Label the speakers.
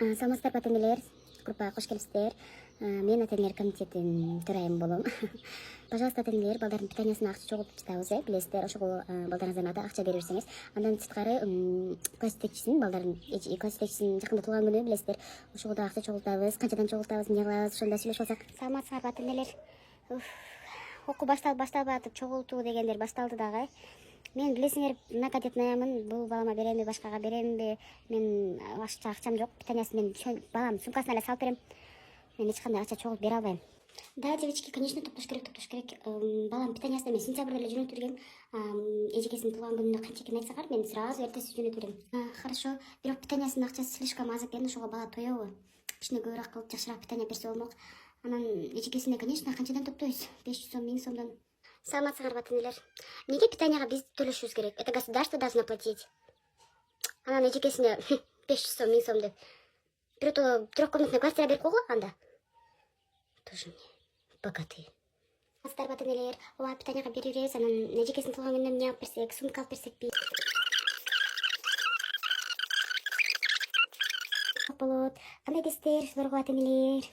Speaker 1: Саламатсыздарбы ата-энелер, группага кош келипсиздер. Мен ата-энелер комитетинин төрайымы болом. Пожалуйста, ата-энелер, балдардын питаниясына акча чогултуп жатабыз, билесиздер, ошого балдарыңыздан акча бере берсеңиз, андан сырткары класс жетекчисин, балдардын класс жетекчисинин жакында туулган күнү, билесиздер, ошого да акча чогултабыз, канчадан чогултабыз, эмне кылабыз, ошондо сүйлөшүп алсак. Саламатсыздарбы ата-энелер. Окуу башталбай атып чогултуу дегендер башталды дагы. Мен билесиңер, многодетныймын. Бул балама беремби, башкага беремби? Мен акчам жок. Питаниясын мен балам сумкасына эле салып берем. Мен эч кандай акча чогултуп бере албайм. Да, девочки, конечно, топтош керек. Балам питаниясына мен сентябрда эле жөнөтүп берген. Эжекесинин туулган күнүнө канча экенин айтсаңар, мен сразу эртеси жөнөтүп берем. Хорошо. Бирок питаниясынын акчасы слишком аз экен, ошого бала тоёбу? Кичине көбүрөөк кылып, жакшыраак питания берсе болмок. Анан эжекесине, конечно, канчадан топтойбуз? 500 сом, 1000 сомдон. Саламатсыздарбы ата-энелер. Неге питанияга биз төлөшүбүз керек? Это государство должно платить. Анан эжекесине 500 сом, 1000 сом деп. Бирөө трехкомнатный квартира берип койгула анда. Тоже мне богатые. Саламатсыздарбы ата-энелер. Ооба, питанияга бере беребиз. Анан эжекесинин туулган күнүнө эмне алып берсек, сумка алып берсекпи? Болот. Кандай дестер, зорго ата-энелер?